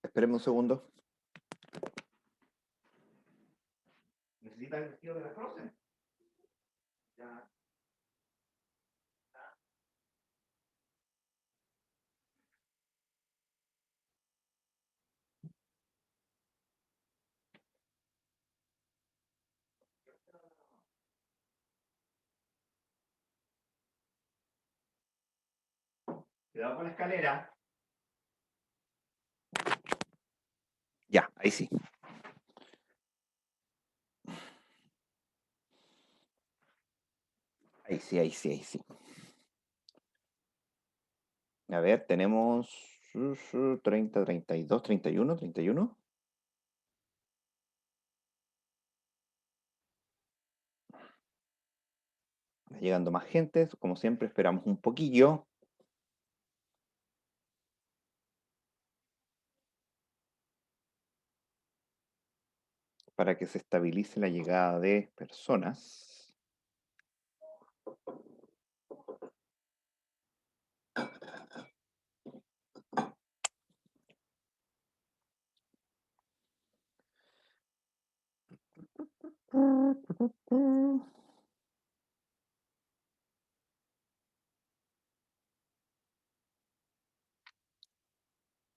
Espérenme un segundo. ¿Necesita el vestido de la Frozen? Ya. Cuidado con la escalera. Ya, ahí sí. Ahí sí, ahí sí, ahí sí. A ver, tenemos 30, 32, 31, 31. Va llegando más gente, como siempre esperamos un poquillo. Para que se estabilice la llegada de personas.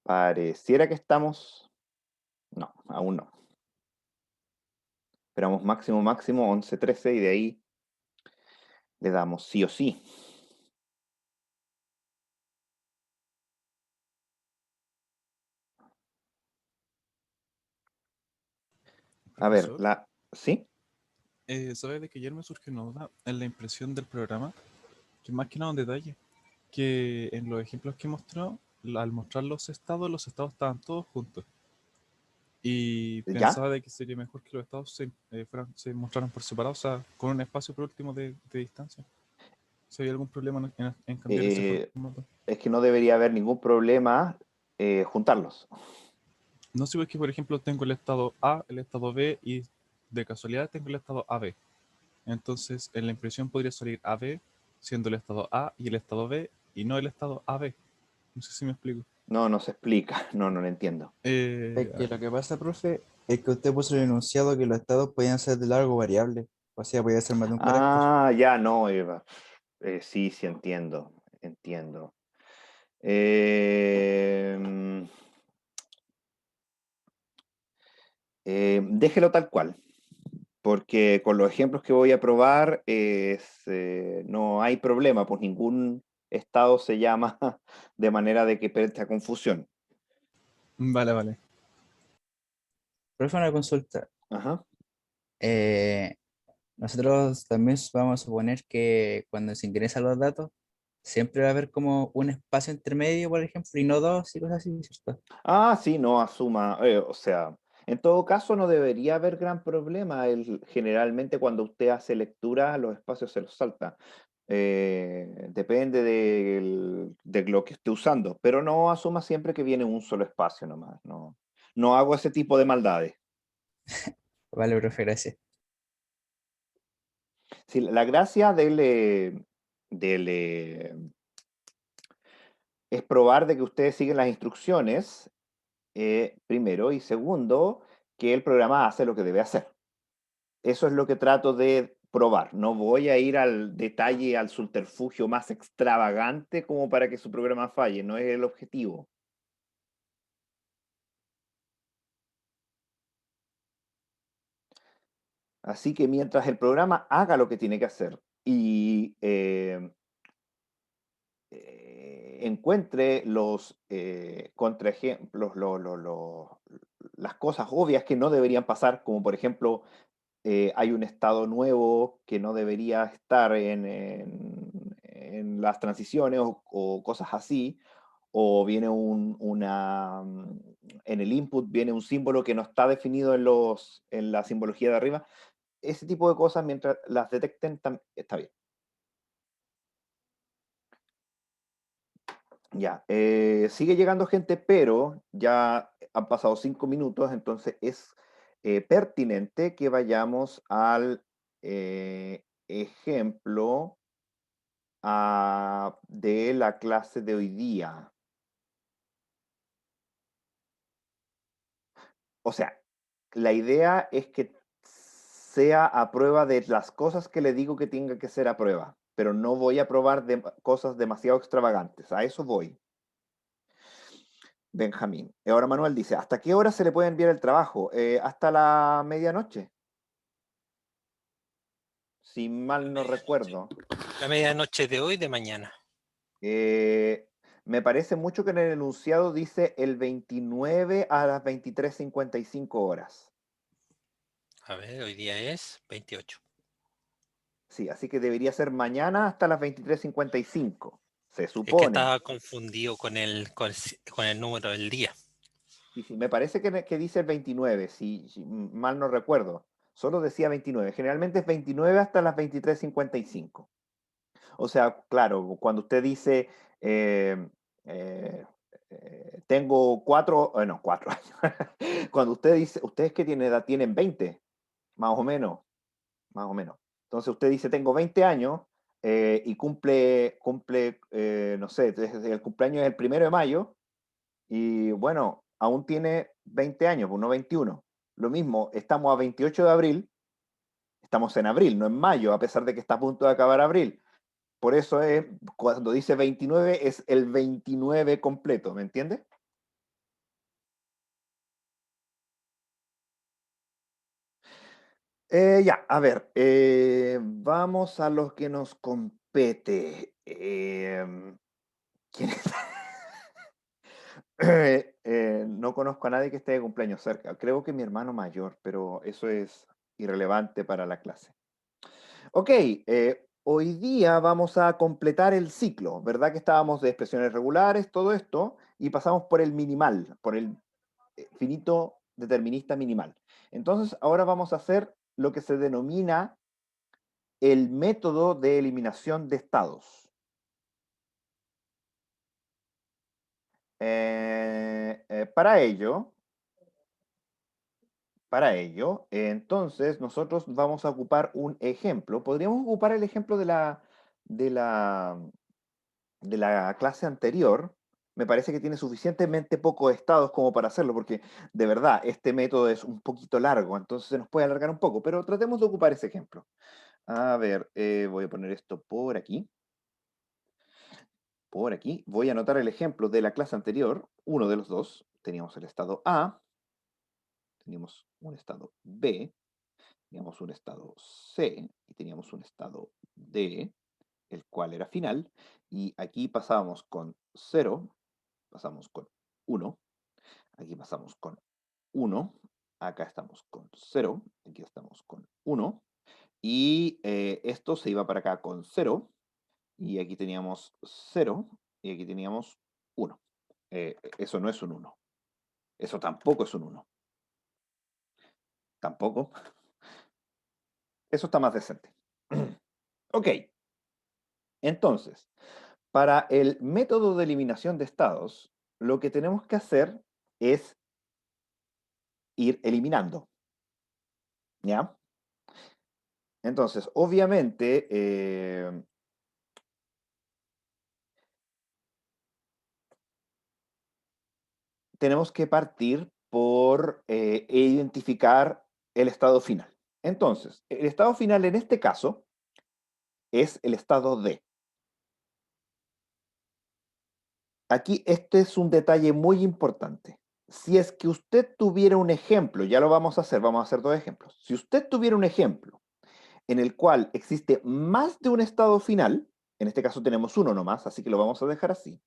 Pareciera que estamos... No, aún no. Esperamos máximo, máximo 11, 13 y de ahí le damos sí o sí. A ver, Profesor, ¿sí? ¿sabe de que ayer me surgió una duda en la impresión del programa? Que más que nada un detalle, que en los ejemplos que mostró, al mostrar los estados estaban todos juntos. Y ¿Ya? pensaba de que sería mejor que los estados se mostraran por separado, o sea, con un espacio por último de distancia. Si hay algún problema en cambiar ese Eh, formato. es que no debería haber ningún problema juntarlos. No sé, porque por ejemplo tengo el estado A, el estado B y de casualidad tengo el estado AB. Entonces en la impresión podría salir AB siendo el estado A y el estado B y no el estado AB. No sé si me explico. No, no se explica. No, no lo entiendo. Es A que ver, lo que pasa, profe, es que usted puso el enunciado que los estados podían ser de largo variable. O sea, podía ser más de un carácter. Ah, ya, no, Eva. Sí, sí, entiendo. Entiendo. Em, déjelo tal cual, porque con los ejemplos que voy a probar no hay problema, pues ningún estado se llama de manera de que presta confusión. vale, vale. Profe, una consulta. Ajá. Eh, nosotros también vamos a suponer que cuando se ingresan los datos, siempre va a haber como un espacio intermedio, por ejemplo, y no dos y cosas así, ¿cierto? Ah, sí, no asuma, o sea, en todo caso no debería haber gran problema. Generalmente cuando usted hace lectura, los espacios se los salta. Depende de lo que esté usando, pero no asuma siempre que viene un solo espacio nomás. No, no hago ese tipo de maldades. Vale, profe, gracias. Sí, la gracia es probar de que ustedes siguen las instrucciones, primero, y segundo, que el programa hace lo que debe hacer. Eso es lo que trato de probar. No voy a ir al detalle, al subterfugio más extravagante como para que su programa falle. No es el objetivo. Así que mientras el programa haga lo que tiene que hacer y encuentre los contraejemplos, las cosas obvias que no deberían pasar, como por ejemplo hay un estado nuevo que no debería estar en las transiciones o cosas así, o viene en el input viene un símbolo que no está definido en la simbología de arriba. Ese tipo de cosas, mientras las detecten, está bien. Ya, sigue llegando gente, pero ya han pasado 5 minutos, entonces es pertinente que vayamos al ejemplo de la clase de hoy día. O sea, la idea es que sea a prueba de las cosas que le digo que tenga que ser a prueba, pero no voy a probar cosas demasiado extravagantes. A eso voy, Benjamín. Ahora Manuel dice, ¿hasta qué hora se le puede enviar el trabajo? Hasta la medianoche, si mal no Medianoche. recuerdo. La medianoche de hoy, de mañana. Eh, Me parece mucho que en el enunciado dice el 29 a las 23:55 horas. A ver, hoy día es 28. Sí, así que debería ser mañana hasta las 23:55, se Es que supone. estaba confundido con el número del día. Sí, sí, me parece que dice el 29, si mal no recuerdo. Solo decía 29. Generalmente es 29 hasta las 23:55. O sea, claro, cuando usted dice, eh, eh, tengo 4 años. Cuando usted dice, ¿ustedes qué tienen edad? Tienen 20, más o menos, más o menos. Entonces usted dice, tengo 20 años y cumple no sé, desde el cumpleaños es el 1 de mayo y bueno, aún tiene 20 años, pues no 21. Lo mismo, estamos a 28 de abril, estamos en abril, no en mayo, a pesar de que está a punto de acabar abril. Por eso es, cuando dice 29, es el 29 completo, ¿me entiendes? Ya, a ver, vamos a lo que nos compete. ¿Quién es? No conozco a nadie que esté de cumpleaños cerca. Creo que mi hermano mayor, pero eso es irrelevante para la clase. Ok, hoy día vamos a completar el ciclo, ¿verdad? Que estábamos de expresiones regulares, todo esto, y pasamos por el minimal, por el finito determinista minimal. Entonces, ahora vamos a hacer lo que se denomina el método de eliminación de estados. Para ello, entonces, nosotros vamos a ocupar un ejemplo. Podríamos ocupar el ejemplo de la, de la clase anterior. Me parece que tiene suficientemente pocos estados como para hacerlo, porque de verdad este método es un poquito largo, entonces se nos puede alargar un poco, pero tratemos de ocupar ese ejemplo. A ver, voy a poner esto por aquí. Por aquí. Voy a anotar el ejemplo de la clase anterior, uno de los dos. Teníamos el estado A, teníamos un estado B, teníamos un estado C y teníamos un estado D, el cual era final. Y aquí pasábamos con 0, pasamos con 1, aquí pasamos con 1, acá estamos con 0, aquí estamos con 1. Y esto se iba para acá con 0, y aquí teníamos 0, y aquí teníamos 1. Eso no es un 1. Eso tampoco es un 1. Tampoco. Eso está más decente. Ok. Entonces, para el método de eliminación de estados, lo que tenemos que hacer es ir eliminando. ¿Ya? Entonces, obviamente, tenemos que partir por identificar el estado final. Entonces, el estado final en este caso es el estado D. Aquí este es un detalle muy importante. Si es que usted tuviera un ejemplo, ya lo vamos a hacer dos ejemplos. Si usted tuviera un ejemplo en el cual existe más de un estado final, en este caso tenemos uno nomás, así que lo vamos a dejar así.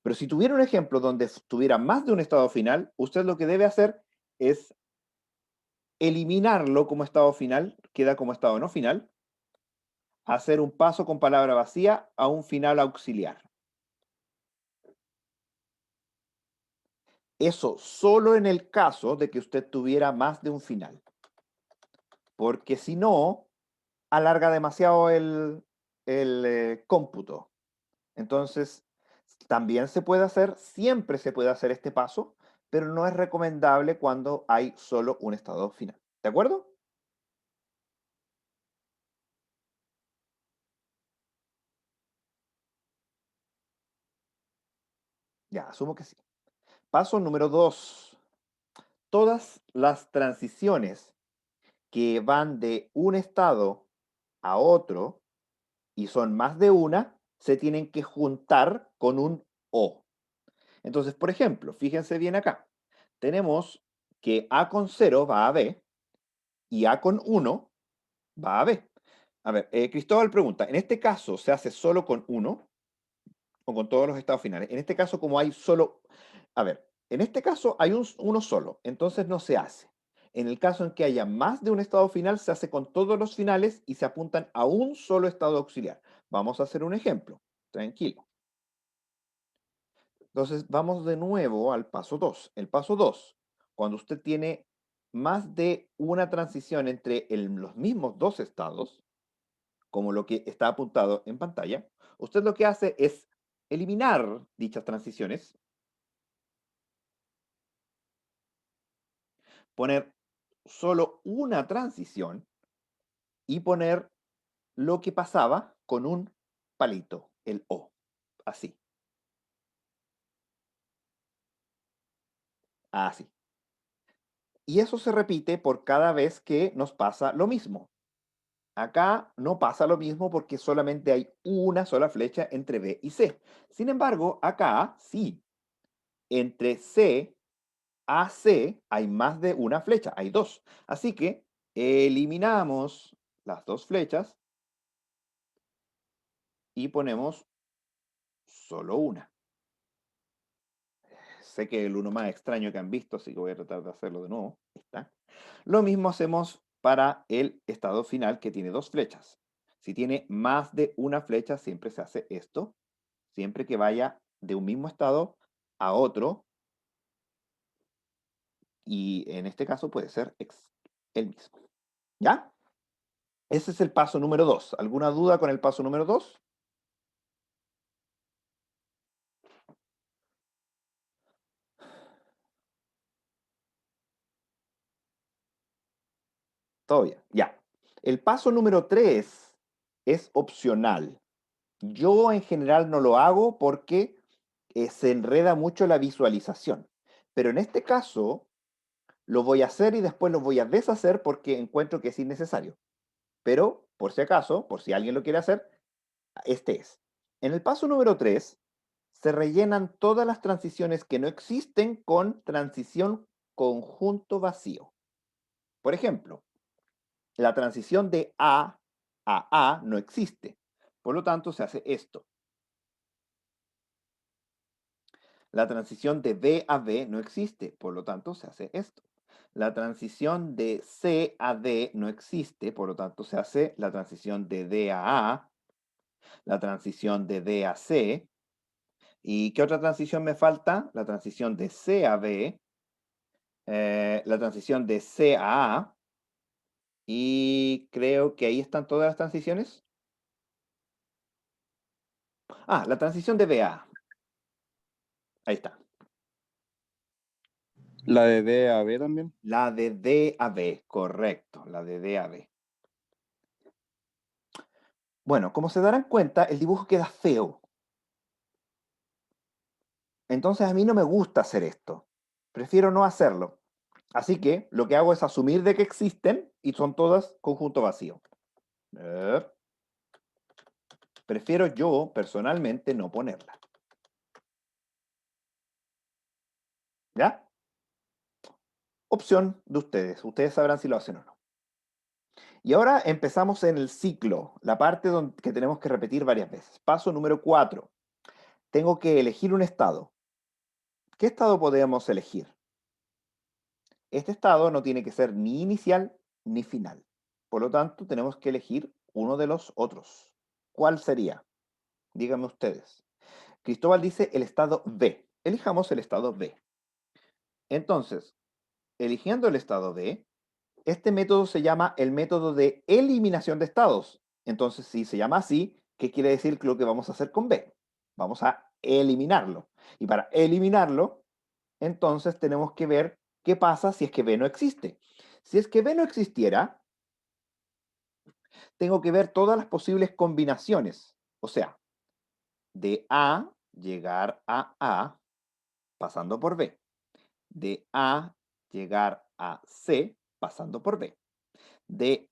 Pero si tuviera un ejemplo donde tuviera más de un estado final, usted lo que debe hacer es eliminarlo como estado final, queda como estado no final, hacer un paso con palabra vacía a un final auxiliar. Eso solo en el caso de que usted tuviera más de un final, porque si no, alarga demasiado el cómputo. Entonces, también se puede hacer, siempre se puede hacer este paso, pero no es recomendable cuando hay solo un estado final. ¿De acuerdo? Ya, asumo que sí. Paso número 2. todas las transiciones que van de un estado a otro y son más de una, se tienen que juntar con un O. Entonces, por ejemplo, fíjense bien acá. Tenemos que A con 0 va a B y A con 1 va a B. A ver, Cristóbal pregunta, ¿en este caso se hace solo con 1 o con todos los estados finales? En este caso, como hay solo... A ver, en este caso hay uno solo, entonces no se hace. En el caso en que haya más de un estado final, se hace con todos los finales y se apuntan a un solo estado auxiliar. Vamos a hacer un ejemplo. Tranquilo. Entonces, vamos de nuevo al paso 2. El paso 2, cuando usted tiene más de una transición entre los mismos dos estados, como lo que está apuntado en pantalla, usted lo que hace es eliminar dichas transiciones, poner solo una transición y poner lo que pasaba con un palito, el O, así, así. Y eso se repite por cada vez que nos pasa lo mismo. Acá no pasa lo mismo porque solamente hay una sola flecha entre B y C. Sin embargo, acá sí, entre C a C hay más de una flecha, hay dos. Así que eliminamos las dos flechas y ponemos solo una. Sé que es el uno más extraño que han visto, así que voy a tratar de hacerlo de nuevo. Ahí está. Lo mismo hacemos para el estado final que tiene dos flechas. Si tiene más de una flecha, siempre se hace esto. Siempre que vaya de un mismo estado a otro, y en este caso puede ser el mismo. ¿Ya? Ese es el paso número 2. ¿Alguna duda con el paso número 2? Todo bien, ya. El paso número 3 es opcional. Yo en general no lo hago porque se enreda mucho la visualización. Pero en este caso lo voy a hacer y después lo voy a deshacer porque encuentro que es innecesario. Pero, por si acaso, por si alguien lo quiere hacer, este es. En el paso número 3 se rellenan todas las transiciones que no existen con transición conjunto vacío. Por ejemplo, la transición de A no existe. Por lo tanto, se hace esto. La transición de B a B no existe. Por lo tanto, se hace esto. La transición de C a D no existe. Por lo tanto, se hace la transición de D a A. La transición de D a C. ¿Y qué otra transición me falta? La transición de C a B. La transición de C a A. Y creo que ahí están todas las transiciones. Ah, la transición de B a A. Ahí está. La de D a B también. La de D a B, correcto, la de D a B. Bueno, como se darán cuenta, el dibujo queda feo. Entonces a mí no me gusta hacer esto. Prefiero no hacerlo. Así que lo que hago es asumir de que existen y son todas conjunto vacío. Prefiero yo, personalmente, no ponerla. ¿Ya? Opción de ustedes. Ustedes sabrán si lo hacen o no. Y ahora empezamos en el ciclo, la parte que tenemos que repetir varias veces. Paso número 4. Tengo que elegir un estado. ¿Qué estado podemos elegir? Este estado no tiene que ser ni inicial ni final. Por lo tanto, tenemos que elegir uno de los otros. ¿Cuál sería? Díganme ustedes. Cristóbal dice el estado B. Elijamos el estado B. Entonces, eligiendo el estado B, este método se llama el método de eliminación de estados. Entonces, si se llama así, ¿qué quiere decir lo que vamos a hacer con B? Vamos a eliminarlo. Y para eliminarlo, entonces tenemos que ver qué pasa si es que B no existe. Si es que B no existiera, tengo que ver todas las posibles combinaciones. O sea, de A llegar a pasando por B. De A llegar a C pasando por B. De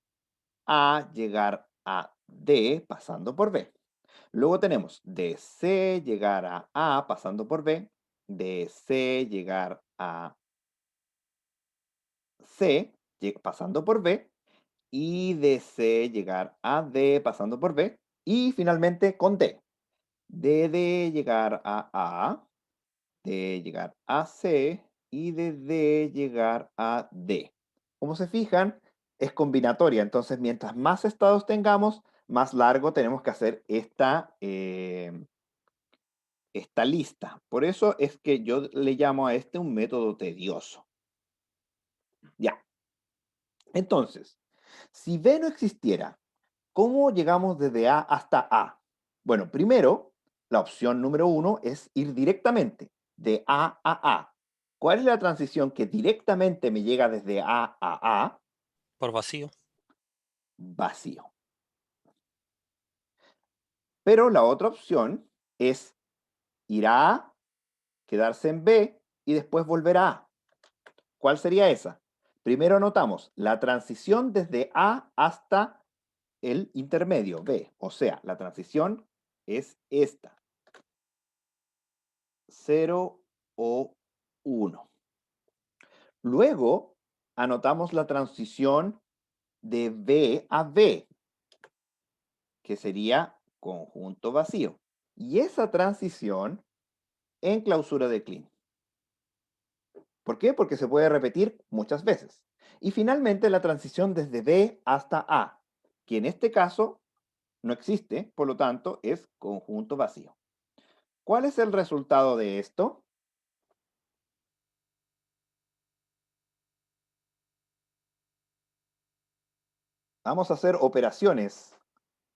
A llegar a D pasando por B. Luego tenemos de C llegar a A pasando por B. De C llegar a C pasando por B. Y de C llegar a D pasando por B. Y finalmente con D. De llegar a A, de llegar a C y de D llegar a D. Como se fijan, es combinatoria. Entonces, mientras más estados tengamos, más largo tenemos que hacer esta lista. Por eso es que yo le llamo a este un método tedioso. Ya. Entonces, si B no existiera, ¿cómo llegamos desde A hasta A? Bueno, primero, la opción número 1 es ir directamente de A a A. ¿Cuál es la transición que directamente me llega desde A a A? Por vacío. Vacío. Pero la otra opción es ir a A, quedarse en B y después volver a A. ¿Cuál sería esa? Primero anotamos la transición desde A hasta el intermedio B. O sea, la transición es esta. 0 o 1. Luego anotamos la transición de B a B, que sería conjunto vacío. Y esa transición en clausura de Kleene. ¿Por qué? Porque se puede repetir muchas veces. Y finalmente la transición desde B hasta A, que en este caso no existe, por lo tanto es conjunto vacío. ¿Cuál es el resultado de esto? Vamos a hacer operaciones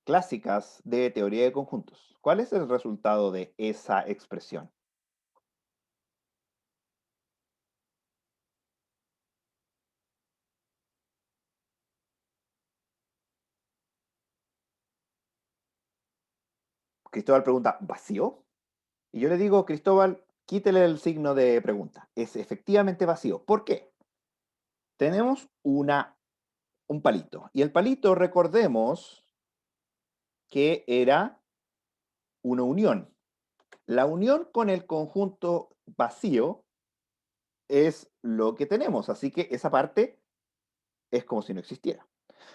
clásicas de teoría de conjuntos. ¿Cuál es el resultado de esa expresión? Cristóbal pregunta, ¿vacío? Y yo le digo, Cristóbal, quítele el signo de pregunta. Es efectivamente vacío. ¿Por qué? Tenemos un palito. Y el palito, recordemos que era una unión. La unión con el conjunto vacío es lo que tenemos. Así que esa parte es como si no existiera.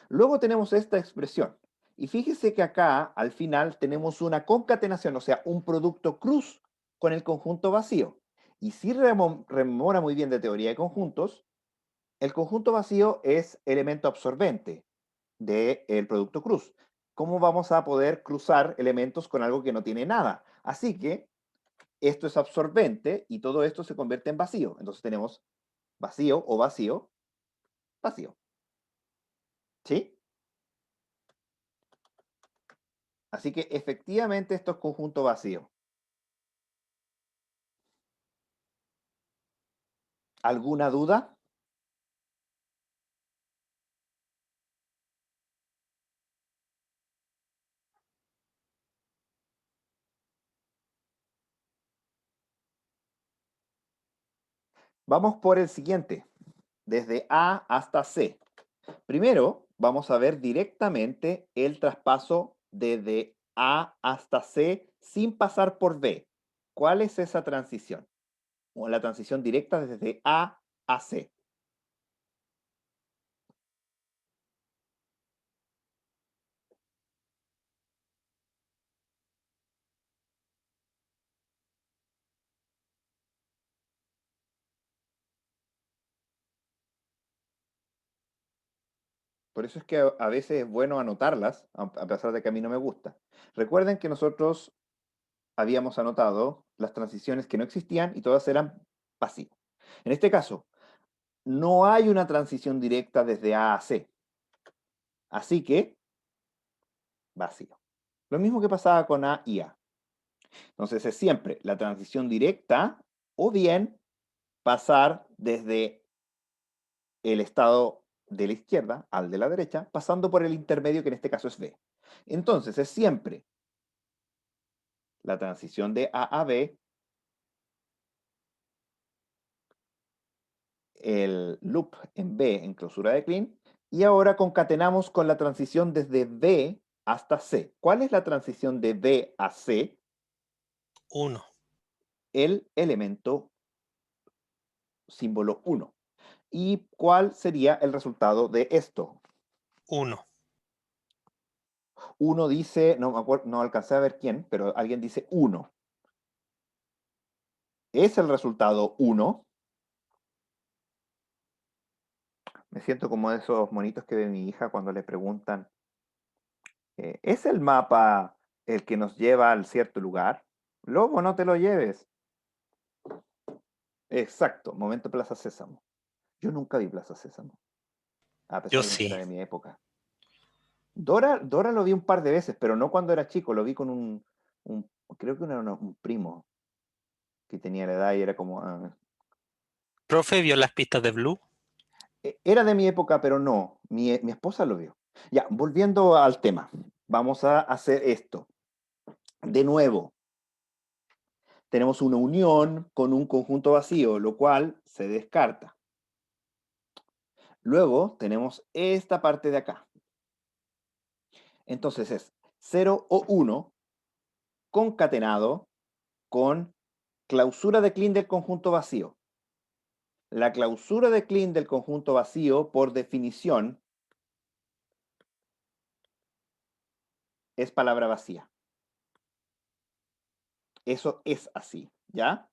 Luego tenemos esta expresión. Y fíjese que acá, al final, tenemos una concatenación, o sea, un producto cruz con el conjunto vacío. Y si rememora muy bien de teoría de conjuntos, el conjunto vacío es elemento absorbente del producto cruz. ¿Cómo vamos a poder cruzar elementos con algo que no tiene nada? Así que esto es absorbente y todo esto se convierte en vacío. Entonces tenemos vacío o vacío, vacío. ¿Sí? Así que efectivamente esto es conjunto vacío. ¿Alguna duda? Vamos por el siguiente, desde A hasta C. Primero, vamos a ver directamente el traspaso desde A hasta C sin pasar por B. ¿Cuál es esa transición? O la transición directa desde A a C. Por eso es que a veces es bueno anotarlas, a pesar de que a mí no me gusta. Recuerden que nosotros habíamos anotado las transiciones que no existían y todas eran vacías. En este caso, no hay una transición directa desde A a C. Así que, vacío. Lo mismo que pasaba con A y A. Entonces es siempre la transición directa o bien pasar desde el estado de la izquierda al de la derecha, pasando por el intermedio que en este caso es B. Entonces es siempre la transición de A a B el loop en B en clausura de clean y ahora concatenamos con la transición desde B hasta C. ¿Cuál es la transición de B a C? 1. El elemento símbolo 1. ¿Y cuál sería el resultado de esto? 1. Uno dice, no me acuerdo, no alcancé a ver quién, pero alguien dice 1. ¿Es el resultado 1? Me siento como esos monitos que ve mi hija cuando le preguntan, ¿es el mapa el que nos lleva al cierto lugar? Lobo, no te lo lleves. Exacto, momento Plaza Sésamo. Yo nunca vi Plaza Sésamo, a Yo pesar de que era sí. de mi época. Dora lo vi un par de veces, pero no cuando era chico, lo vi con creo que era un primo que tenía la edad y era como, ¿Profe vio las pistas de Blue? era de mi época, pero no, mi esposa lo vio. Ya, volviendo al tema, vamos a hacer esto. De nuevo, tenemos una unión con un conjunto vacío, lo cual se descarta. Luego tenemos esta parte de acá. Entonces es 0 o 1 concatenado con clausura de Kleene del conjunto vacío. La clausura de Kleene del conjunto vacío, por definición, es palabra vacía. Eso es así, ¿ya?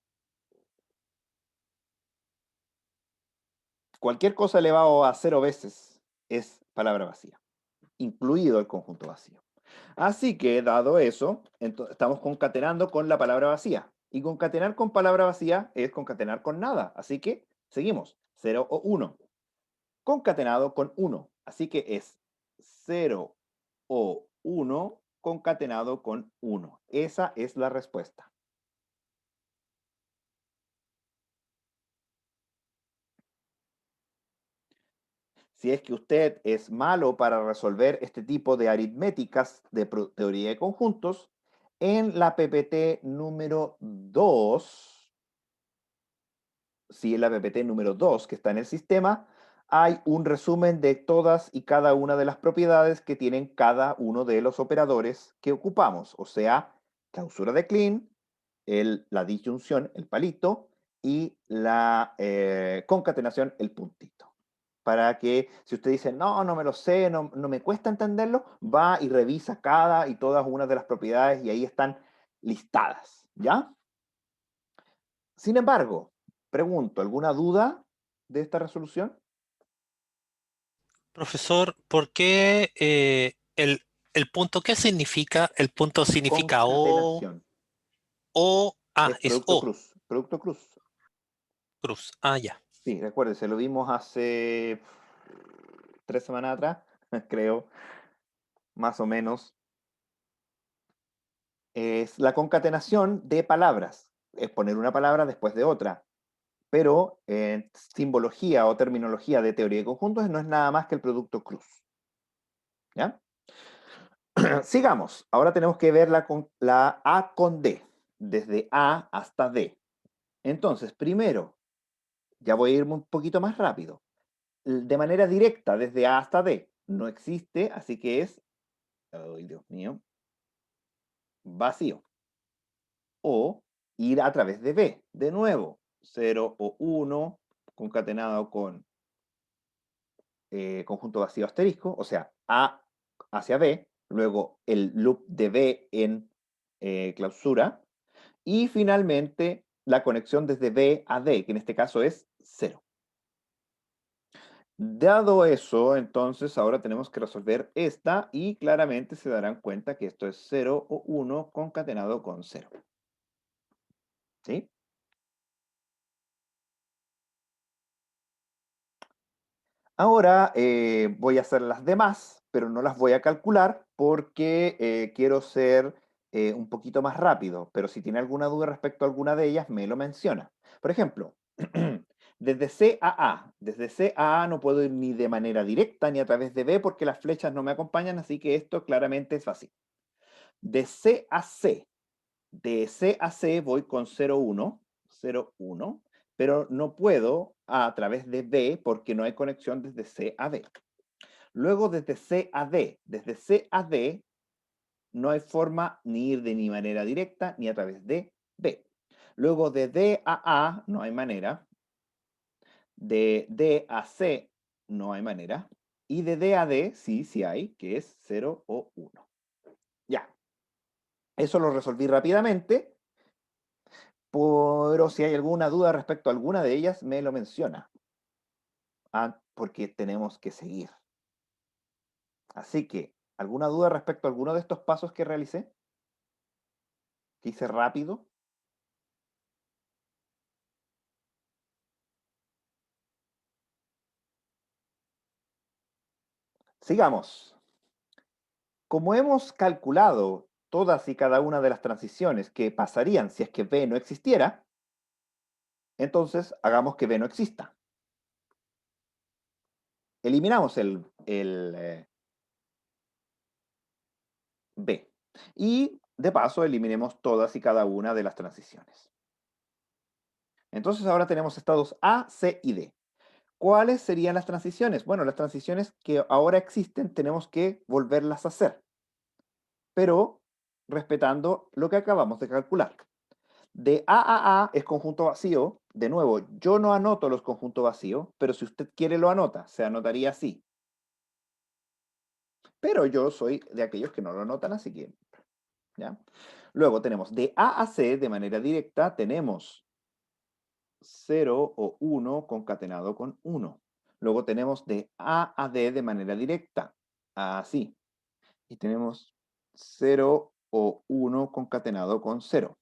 Cualquier cosa elevado a 0 veces es palabra vacía, incluido el conjunto vacío. Así que, dado eso, estamos concatenando con la palabra vacía. Y concatenar con palabra vacía es concatenar con nada. Así que, seguimos. 0 o 1. Concatenado con 1. Así que es 0 o 1 concatenado con 1. Esa es la respuesta. Si es que usted es malo para resolver este tipo de aritméticas de teoría de conjuntos, en la PPT número 2, en la PPT número 2 que está en el sistema, hay un resumen de todas y cada una de las propiedades que tienen cada uno de los operadores que ocupamos, o sea, clausura de Kleene, la disyunción, el palito, y la concatenación, el puntito. Para que si usted dice, no, no me lo sé, no me cuesta entenderlo, va y revisa cada y todas una de las propiedades y ahí están listadas, ¿ya? Sin embargo, pregunto, ¿alguna duda de esta resolución? Profesor, ¿por qué el punto qué significa? El punto significa O, Concatenación. Es es producto O, cruz. Producto cruz. cruz. Ah, ya. Sí, recuérdese, lo vimos hace 3 semanas atrás, creo, más o menos. Es la concatenación de palabras. Es poner una palabra después de otra. Pero en simbología o terminología de teoría de conjuntos no es nada más que el producto cruz. ¿Ya? Sigamos. Ahora tenemos que ver la A con D, desde A hasta D. Entonces, primero, ya voy a irme un poquito más rápido. De manera directa, desde A hasta D, no existe, así que es, ay Dios mío, vacío. O ir a través de B, de nuevo, 0 o 1 concatenado con conjunto vacío asterisco, o sea, A hacia B, luego el loop de B en clausura, y finalmente la conexión desde B a D, que en este caso es 0. Dado eso, entonces ahora tenemos que resolver esta y claramente se darán cuenta que esto es 0 o 1 concatenado con 0. ¿Sí? Ahora voy a hacer las demás, pero no las voy a calcular porque quiero ser un poquito más rápido. Pero si tiene alguna duda respecto a alguna de ellas, me lo menciona. Por ejemplo, desde C a A no puedo ir ni de manera directa ni a través de B porque las flechas no me acompañan, así que esto claramente es fácil. De C a C voy con 0, 1, 0, 1. pero no puedo a través de B porque no hay conexión desde C a D. Luego desde C a D no hay forma ni ir de ni manera directa ni a través de B. Luego de D a A no hay manera. De D a C no hay manera. Y de D a D sí hay, que es 0 o 1. Ya. Eso lo resolví rápidamente. Pero si hay alguna duda respecto a alguna de ellas, me lo menciona. Porque tenemos que seguir. Así que, ¿alguna duda respecto a alguno de estos pasos que realicé? ¿Que hice rápido? Sigamos. Como hemos calculado todas y cada una de las transiciones que pasarían si es que B no existiera, entonces hagamos que B no exista. Eliminamos el B. Y de paso eliminemos todas y cada una de las transiciones. Entonces ahora tenemos estados A, C y D. ¿Cuáles serían las transiciones? Bueno, las transiciones que ahora existen tenemos que volverlas a hacer, pero respetando lo que acabamos de calcular. De A es conjunto vacío. De nuevo, yo no anoto los conjuntos vacíos, pero si usted quiere lo anota, se anotaría así. Pero yo soy de aquellos que no lo anotan, así que, ¿ya? Luego tenemos de A a C de manera directa, tenemos 0 o 1 concatenado con 1. Luego tenemos de A a D de manera directa, así. Y tenemos 0 o 1 concatenado con 0.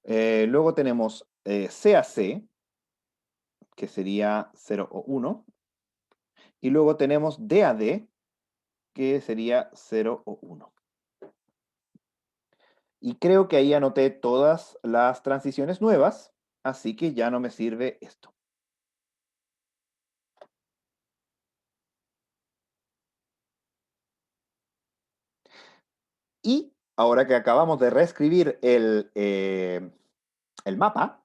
Luego tenemos C a C, que sería 0 o 1. Y luego tenemos D a D, que sería 0 o 1. Y creo que ahí anoté todas las transiciones nuevas, así que ya no me sirve esto. Y ahora que acabamos de reescribir el mapa,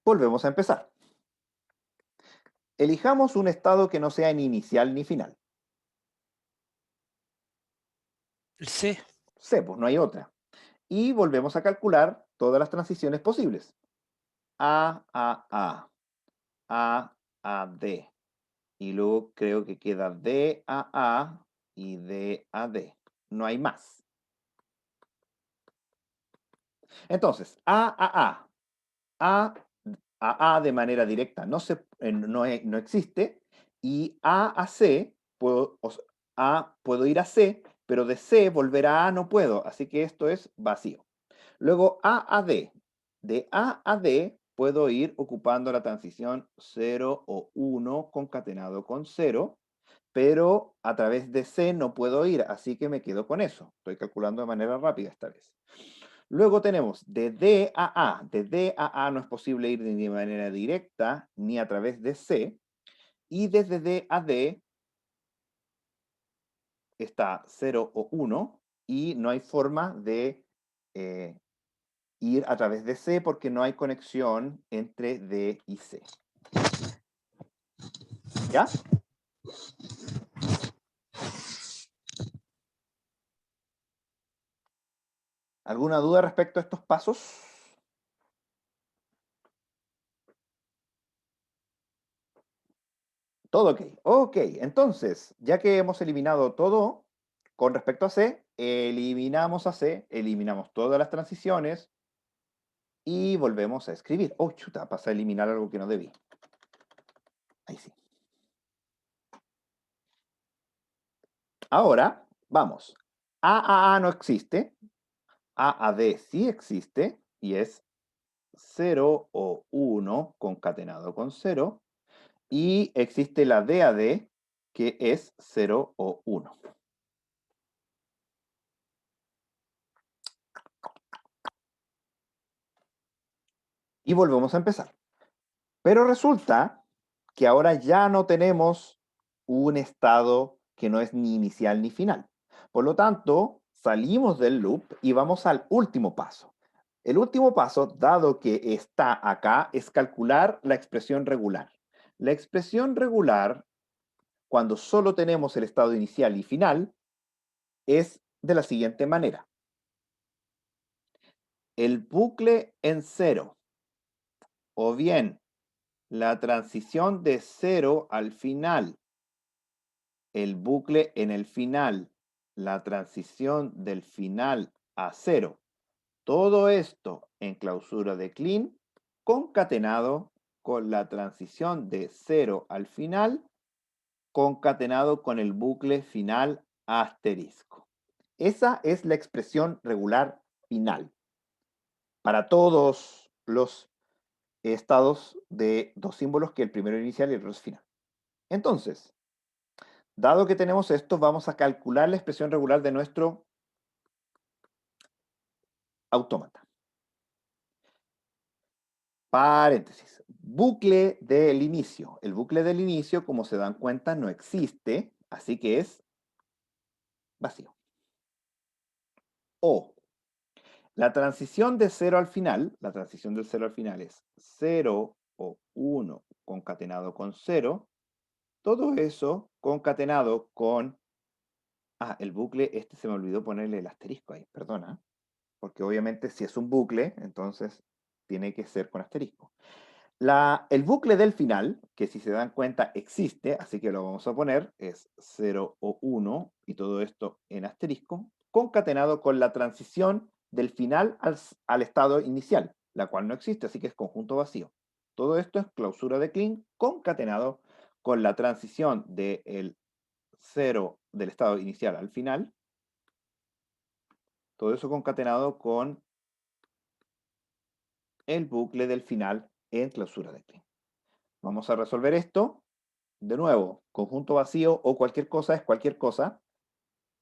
volvemos a empezar. Elijamos un estado que no sea ni inicial ni final. El C. C, pues no hay otra. Y volvemos a calcular todas las transiciones posibles. A a D. Y luego creo que queda D a A y D a D. No hay más. Entonces, A de manera directa no existe. Y A C, puedo ir a C, pero de C volver a no puedo. Así que esto es vacío. Luego A a D. De A a D puedo ir ocupando la transición 0 o 1 concatenado con 0, pero a través de C no puedo ir, así que me quedo con eso. Estoy calculando de manera rápida esta vez. Luego tenemos de D a A. De D a A no es posible ir ni de manera directa ni a través de C. Y desde D a D está 0 o 1 y no hay forma de ir a través de C porque no hay conexión entre D y C. ¿Ya? ¿Alguna duda respecto a estos pasos? Todo ok. Ok, entonces, ya que hemos eliminado todo con respecto a C, eliminamos a C, eliminamos todas las transiciones y volvemos a escribir. Oh, chuta, pasa a eliminar algo que no debí. Ahí sí. Ahora, vamos. A no existe. A D sí existe y es 0 o 1 concatenado con 0. Y existe la D a D, que es 0 o 1. Y volvemos a empezar. Pero resulta que ahora ya no tenemos un estado que no es ni inicial ni final. Por lo tanto, salimos del loop y vamos al último paso. El último paso, dado que está acá, es calcular la expresión regular. La expresión regular, cuando solo tenemos el estado inicial y final, es de la siguiente manera. El bucle en cero, o bien la transición de cero al final, el bucle en el final, la transición del final a cero, todo esto en clausura de Kleene, concatenado con la transición de cero al final, concatenado con el bucle final asterisco. Esa es la expresión regular final para todos los estados de dos símbolos, que el primero inicial y el otro es final. Entonces, dado que tenemos esto, vamos a calcular la expresión regular de nuestro autómata. Paréntesis. Bucle del inicio. El bucle del inicio, como se dan cuenta, no existe, así que es vacío. O la transición de 0 al final, la transición del 0 al final es 0 o 1 concatenado con 0. Todo eso concatenado con... el bucle, este se me olvidó ponerle el asterisco ahí, perdona. Porque obviamente si es un bucle, entonces tiene que ser con asterisco. El bucle del final, que si se dan cuenta existe, así que lo vamos a poner, es 0 o 1, y todo esto en asterisco, concatenado con la transición del final al estado inicial, la cual no existe, así que es conjunto vacío. Todo esto es clausura de Kleene, concatenado con la transición del 0 del estado inicial al final, todo eso concatenado con el bucle del final en clausura de Kleene. Vamos a resolver esto. De nuevo, conjunto vacío o cualquier cosa es cualquier cosa.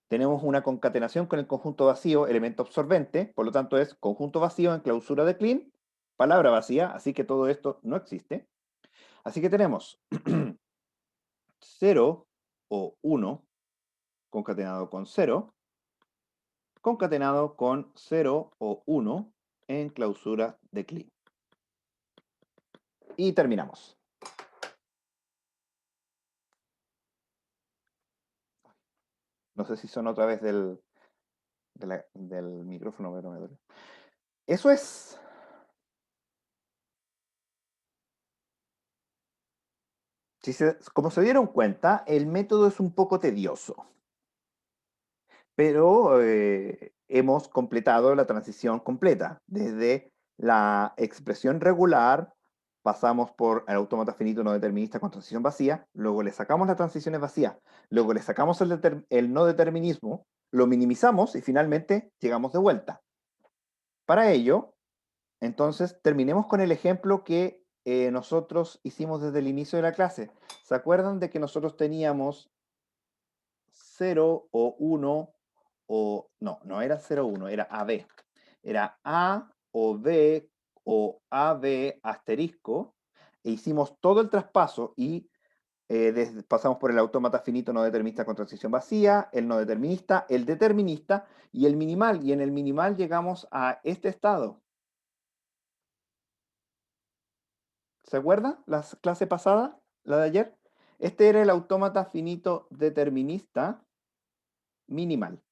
Tenemos una concatenación con el conjunto vacío, elemento absorbente, por lo tanto es conjunto vacío en clausura de Kleene, palabra vacía, así que todo esto no existe. Así que tenemos 0 o 1 concatenado con 0, concatenado con 0 o 1 en clausura de Kleene. Y terminamos. No sé si son otra vez del micrófono, pero me duele. Eso es. Como se dieron cuenta, el método es un poco tedioso, pero hemos completado la transición completa. Desde la expresión regular, pasamos por el autómata finito no determinista con transición vacía, luego le sacamos las transiciones vacías, luego le sacamos el no determinismo, lo minimizamos y finalmente llegamos de vuelta. Para ello, entonces, terminemos con el ejemplo que nosotros hicimos desde el inicio de la clase. ¿Se acuerdan de que nosotros teníamos 0 o 1 o... No era 0 o 1, era AB. Era A o B o AB asterisco, e hicimos todo el traspaso y pasamos por el autómata finito no determinista con transición vacía, el no determinista, el determinista y el minimal. Y en el minimal llegamos a este estado. ¿Se acuerda la clase pasada, la de ayer? Este era el autómata finito determinista minimal.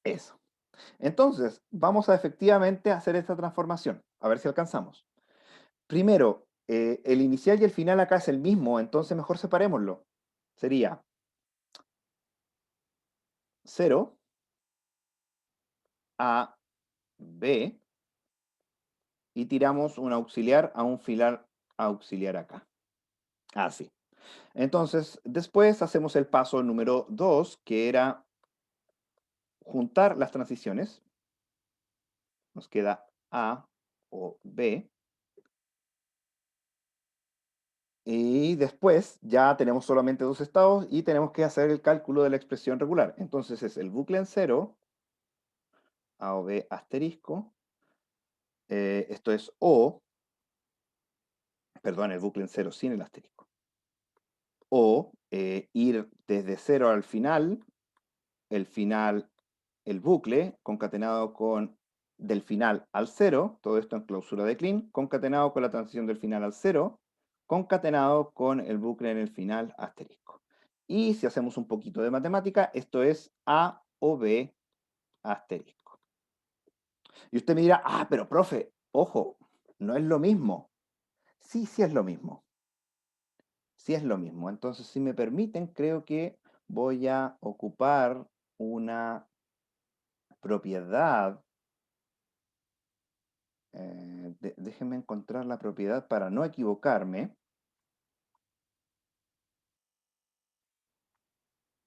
Eso. Entonces, vamos a efectivamente hacer esta transformación. A ver si alcanzamos. Primero, el inicial y el final acá es el mismo, entonces mejor separémoslo. Sería 0 a B y tiramos un auxiliar a un filar auxiliar acá. Así. Entonces, después hacemos el paso número 2, que era juntar las transiciones. Nos queda A o B. Y después ya tenemos solamente dos estados y tenemos que hacer el cálculo de la expresión regular. Entonces es el bucle en cero, A o B asterisco. Esto es O, perdón, el bucle en cero sin el asterisco. O ir desde cero al final, el final, el bucle, concatenado con del final al 0, todo esto en clausura de clean, concatenado con la transición del final al 0, concatenado con el bucle en el final asterisco. Y si hacemos un poquito de matemática, esto es A o B asterisco. Y usted me dirá, ah, pero profe, ojo, no es lo mismo. Sí, sí es lo mismo. Sí es lo mismo. Entonces, si me permiten, creo que voy a ocupar una propiedad. Déjenme encontrar la propiedad para no equivocarme.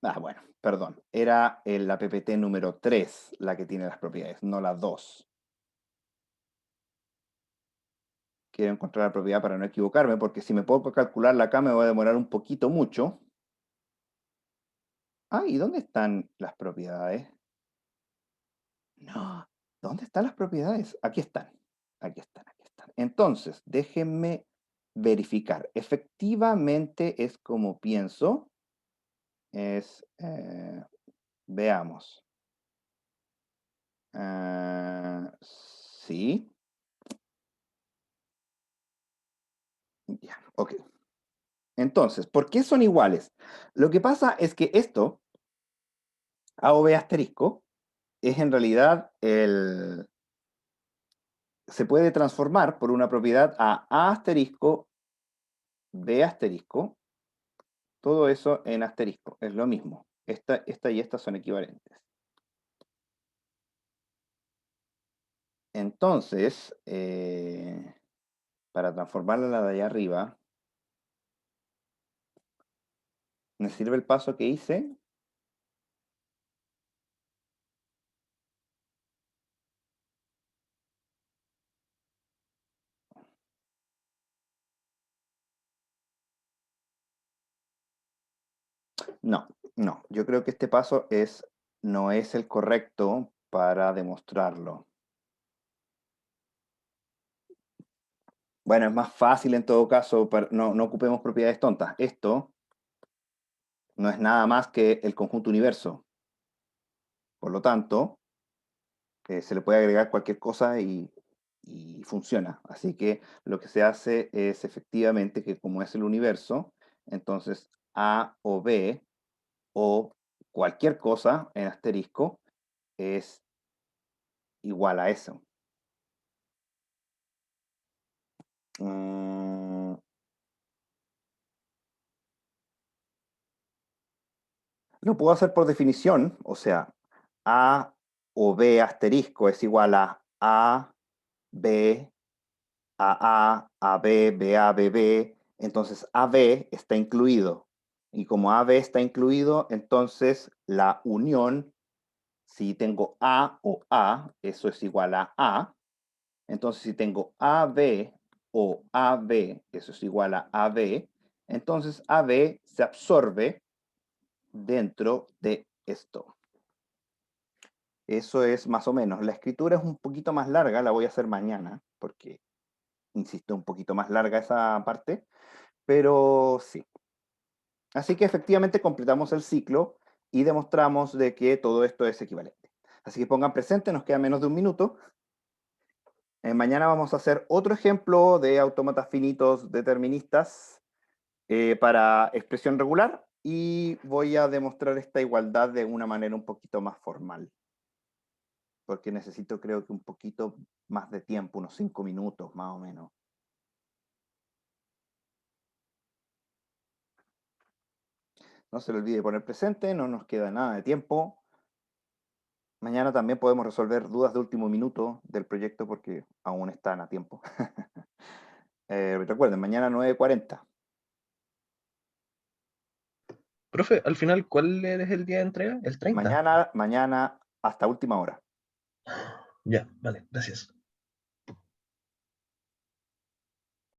Ah, bueno, perdón. Era la PPT número 3 la que tiene las propiedades, no la 2. Quiero encontrar la propiedad para no equivocarme, porque si me puedo calcularla acá me voy a demorar un poquito mucho. Ah, ¿y dónde están las propiedades? No, ¿dónde están las propiedades? Aquí están. Aquí están, aquí están. Entonces, déjenme verificar. Efectivamente es como pienso. Veamos. Sí. Ya, ok. Entonces, ¿por qué son iguales? Lo que pasa es que esto, A o B asterisco, es en realidad se puede transformar por una propiedad a asterisco, B asterisco, todo eso en asterisco, es lo mismo. Esta y esta son equivalentes. Entonces, para transformarla a la de allá arriba, ¿me sirve el paso que hice? No, no. Yo creo que este paso no es el correcto para demostrarlo. Bueno, es más fácil en todo caso, no ocupemos propiedades tontas. Esto no es nada más que el conjunto universo. Por lo tanto, se le puede agregar cualquier cosa y funciona. Así que lo que se hace es efectivamente que como es el universo, entonces A o B o cualquier cosa en asterisco es igual a eso. Lo puedo hacer por definición, o sea, A o B asterisco es igual a B, a B, BA, BB, entonces AB está incluido. Y como AB está incluido, entonces la unión, si tengo A o A, eso es igual a A. Entonces si tengo AB o AB, eso es igual a AB. Entonces AB se absorbe dentro de esto. Eso es más o menos. La escritura es un poquito más larga, la voy a hacer mañana, porque, insisto, un poquito más larga esa parte, pero sí. Así que efectivamente completamos el ciclo y demostramos de que todo esto es equivalente. Así que pongan presente, nos queda menos de un minuto. Mañana vamos a hacer otro ejemplo de autómatas finitos deterministas para expresión regular y voy a demostrar esta igualdad de una manera un poquito más formal. Porque necesito creo que un poquito más de tiempo, unos 5 minutos más o menos. No se le olvide poner presente, no nos queda nada de tiempo. Mañana también podemos resolver dudas de último minuto del proyecto porque aún están a tiempo. Recuerden, mañana 9:40. Profe, al final, ¿cuál es el día de entrega? ¿El 30? Mañana hasta última hora. Ya, vale, gracias.